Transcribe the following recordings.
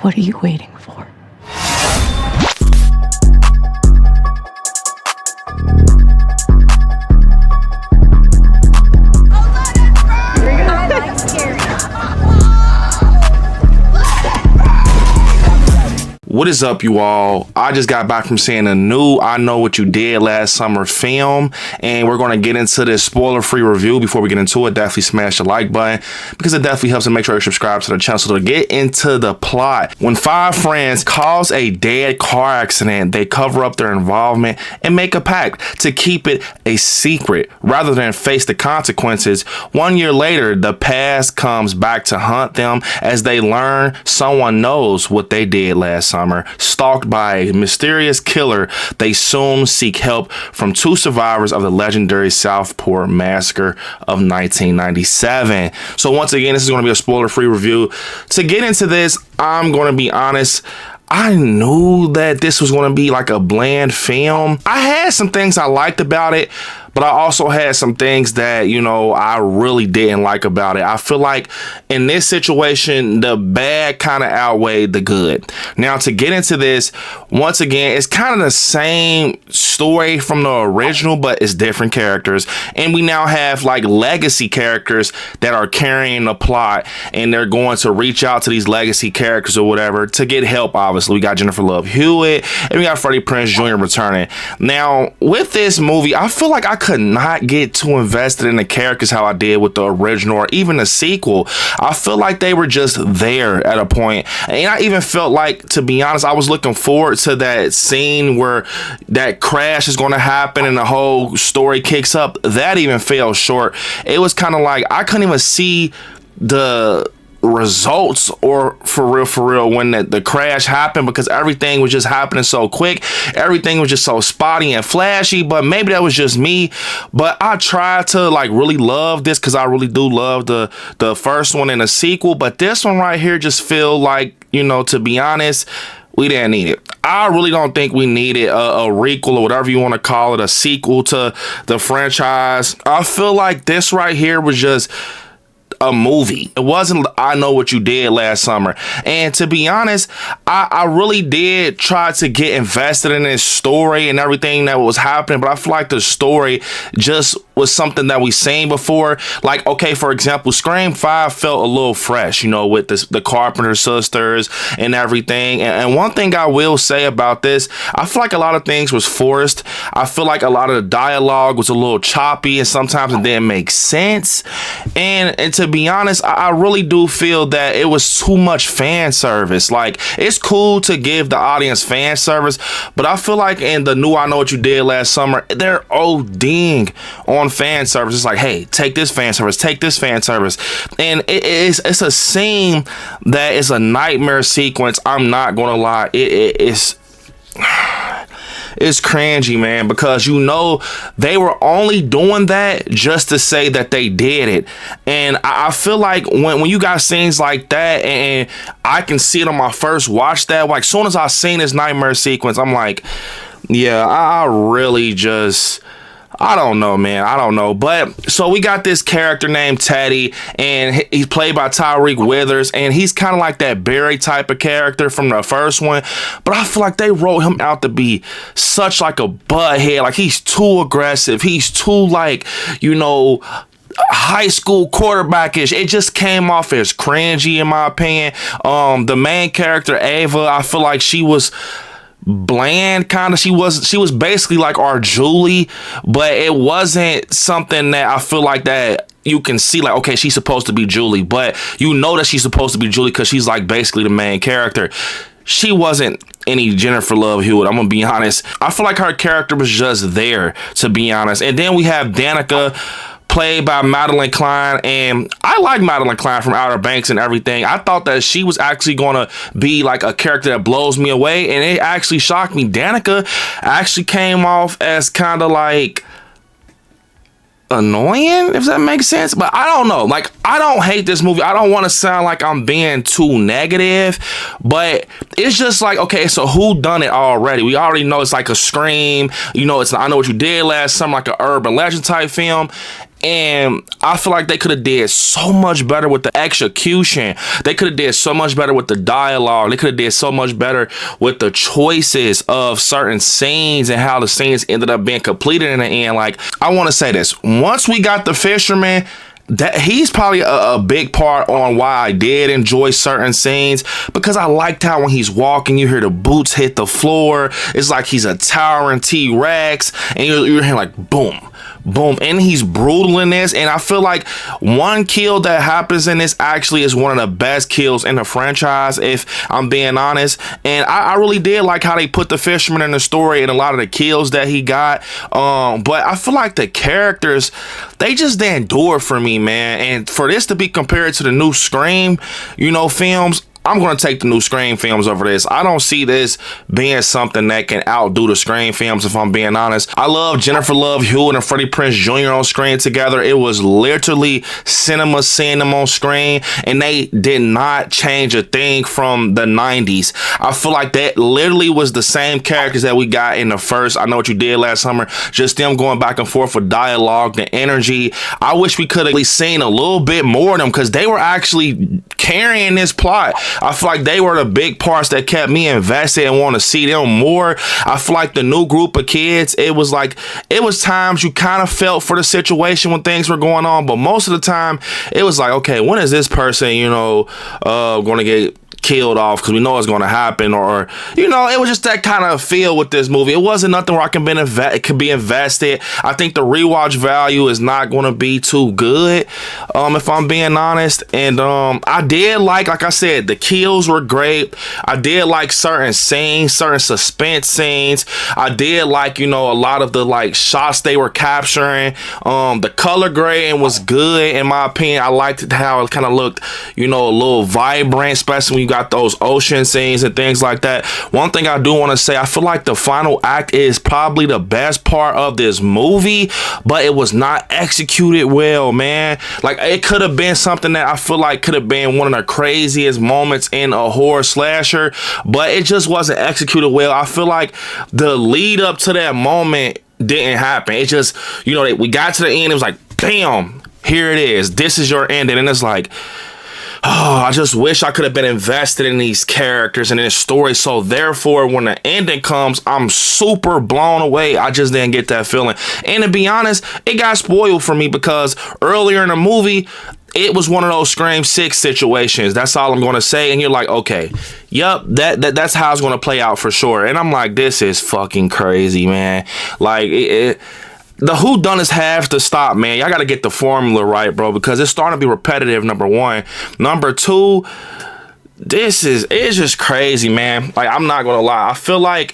What are you waiting for? What is up, you all? I just got back from seeing a new I Know What You Did Last Summer film, and we're going to get into this spoiler-free review. Before we get into it, definitely smash the like button because it definitely helps, and make sure you subscribe to the channel. So to get into the plot, when 5 friends cause a dead car accident, they cover up their involvement and make a pact to keep it a secret rather than face the consequences. 1 year later, the past comes back to haunt them as they learn someone knows what they did last summer. Stalked by a mysterious killer, they soon seek help from 2 survivors of the legendary Southport massacre of 1997. So once again, this is going to be a spoiler-free review. To get into this, I'm going to be honest, I knew that this was going to be like a bland film. I had some things I liked about it, but I also had some things that, you know, I really didn't like about it. I feel like in this situation, the bad kind of outweighed the good. Now, to get into this, once again, it's kind of the same story from the original, but it's different characters. And we now have like legacy characters that are carrying the plot, and they're going to reach out to these legacy characters or whatever to get help. Obviously, we got Jennifer Love Hewitt and we got Freddie Prinze Jr. returning. Now, with this movie, I feel like I could not get too invested in the characters how I did with the original or even the sequel. I feel like they were just there at a point, and I even felt like, to be honest, I was looking forward to that scene where that crash is going to happen and the whole story kicks up. That even fell short. It was kind of like I couldn't even see the results or for real when the crash happened, because everything was just happening so quick. Everything was just so spotty and flashy. But maybe that was just me, but I tried to like really love this because I really do love the first one and the sequel. But this one right here just feel like, you know, to be honest, we didn't need it. I really don't think we needed a requel or whatever you want to call it, a sequel to the franchise. I feel like this right here was just a movie. It wasn't I Know What You Did Last Summer. And to be honest, I really did try to get invested in this story and everything that was happening, but I feel like the story just was something that we seen before. Like, okay, for example, Scream 5 felt a little fresh, you know, with the Carpenter sisters and everything. And one thing I will say about this, I feel like a lot of things was forced. I feel like a lot of the dialogue was a little choppy and sometimes it didn't make sense. And to be honest, I really do feel that it was too much fan service. Like, it's cool to give the audience fan service, but I feel like in the new I Know What You Did Last Summer, they're ODing on fan service. It's like, hey, take this fan service, take this fan service. And it's a scene that is a nightmare sequence. I'm not gonna lie, it's cringy, man, because you know they were only doing that just to say that they did it. And I feel like when you got scenes like that, and I can see it on my first watch, that like soon as I seen this nightmare sequence, I'm like, yeah, I really just, I don't know, man. I don't know. But so we got this character named Teddy, and he's played by Tyreek Withers, and he's kind of like that Barry type of character from the first one. But I feel like they wrote him out to be such like a butthead. Like, he's too aggressive. He's too, like, you know, high school quarterback-ish. It just came off as cringy, in my opinion. The main character, Ava, I feel like she was bland, kind of. She was basically like our Julie, but it wasn't something that I feel like that you can see like, okay, she's supposed to be Julie, but you know that she's supposed to be Julie because she's like basically the main character. She wasn't any Jennifer Love Hewitt, I'm gonna be honest. I feel like her character was just there, to be honest. And then we have Danica, played by Madeline Klein, and I like Madeline Klein from Outer Banks and everything. I thought that she was actually gonna be like a character that blows me away, and it actually shocked me. Danica actually came off as kind of like annoying, if that makes sense. But I don't know, like, I don't hate this movie. I don't want to sound like I'm being too negative, but it's just like, okay, so who done it already? We already know it's like a Scream, you know, it's I Know What You Did Last Summer, like an urban legend type film. And I feel like they could have did so much better with the execution. They could have did so much better with the dialogue. They could have did so much better with the choices of certain scenes and how the scenes ended up being completed in the end. Like, I want to say this. Once we got the fisherman, that he's probably a big part on why I did enjoy certain scenes, because I liked how when he's walking, you hear the boots hit the floor. It's like he's a towering T-Rex, and you're hearing like boom, boom, and he's brutal in this. And I feel like one kill that happens in this actually is one of the best kills in the franchise, if I'm being honest. And I really did like how they put the fisherman in the story and a lot of the kills that he got. But I feel like the characters, they just didn't do it for me, man. And for this to be compared to the new Scream, films, I'm going to take the new Scream films over this. I don't see this being something that can outdo the Scream films, if I'm being honest. I love Jennifer Love Hewitt and Freddie Prinze Jr. on screen together. It was literally cinema seeing them on screen, and they did not change a thing from the 90s. I feel like that literally was the same characters that we got in the first I Know What You Did Last Summer. Just them going back and forth with dialogue, the energy. I wish we could have at least seen a little bit more of them, because they were actually carrying this plot. I feel like they were the big parts that kept me invested and want to see them more. I feel like the new group of kids, it was times you kind of felt for the situation when things were going on, but most of the time it was like, okay, when is this person, going to get killed off, because we know it's going to happen, or it was just that kind of feel with this movie. It wasn't nothing where I can be invested. I think the rewatch value is not going to be too good, if I'm being honest. And I did like I said, the kills were great. I did like certain scenes, certain suspense scenes. I did like a lot of the shots they were capturing. The color grading was good in my opinion. I liked how it kind of looked a little vibrant, especially when you got those ocean scenes and things like that. One thing I do want to say, I feel like the final act is probably the best part of this movie, but it was not executed well, man. Like, it could have been something that I feel like could have been one of the craziest moments in a horror slasher, but it just wasn't executed well. I feel like the lead up to that moment didn't happen. It just, we got to the end, it was like, bam, here it is. This is your ending. And it's like, oh, I just wish I could have been invested in these characters and in this story. So therefore, when the ending comes, I'm super blown away. I just didn't get that feeling. And to be honest, it got spoiled for me, because earlier in the movie, it was one of those Scream 6 situations. That's all I'm going to say. And you're like, okay, yep, that's how it's going to play out for sure. And I'm like, this is fucking crazy, man. Like, the whodunits have to stop, man. Y'all got to get the formula right, bro, because it's starting to be repetitive, number one. Number two, it's just crazy, man. Like, I'm not going to lie. I feel like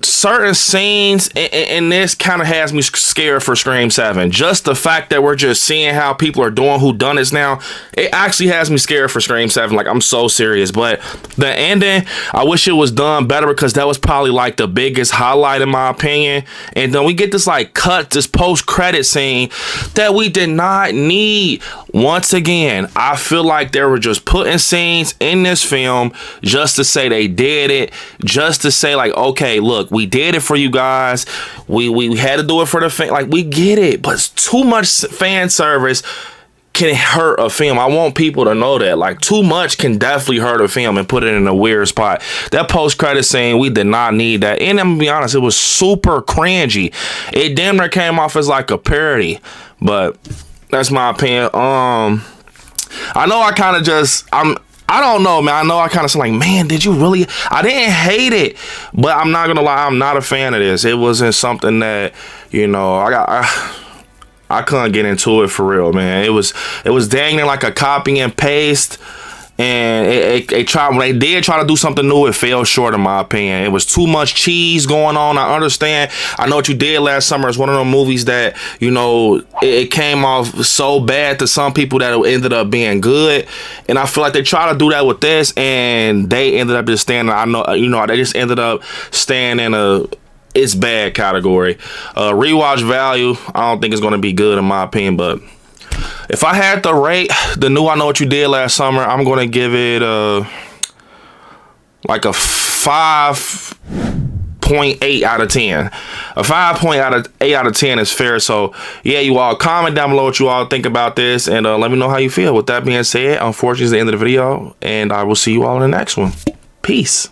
certain scenes in this kind of has me scared for Scream 7. Just the fact that we're just seeing how people are doing whodunits now, it actually has me scared for Scream 7. Like, I'm so serious. But the ending, I wish it was done better, because that was probably the biggest highlight in my opinion. And then we get this this post-credit scene that we did not need. Once again, I feel like they were just putting scenes in this film just to say they did it, just to say okay, look, we did it for you guys. We had to do it for the fan. We get it, but too much fan service can hurt a film. I want people to know that. Too much can definitely hurt a film and put it in a weird spot. That post-credit scene, we did not need that. And I'm gonna be honest, it was super cringy. It damn near came off as a parody, but that's my opinion. I know I kind of I don't know, man. I know I kind of sound man, did you really? I didn't hate it, but I'm not gonna lie, I'm not a fan of this. It wasn't something that, I couldn't get into it for real, man. It was dang near like a copy and paste. And when they did try to do something new, it fell short in my opinion. It was too much cheese going on. I understand. I Know What You Did Last Summer is one of those movies that, it came off so bad to some people that it ended up being good. And I feel like they tried to do that with this, and they ended up just staying, they just ended up staying in it's bad category. Rewatch value, I don't think it's going to be good in my opinion, but if I had to rate the new I Know What You Did Last Summer, I'm going to give it a 5.5 5.8 out of 10. A 5.8 out of 10 is fair. So yeah, you all comment down below what you all think about this, and let me know how you feel. With that being said, unfortunately, it's the end of the video, and I will see you all in the next one. Peace.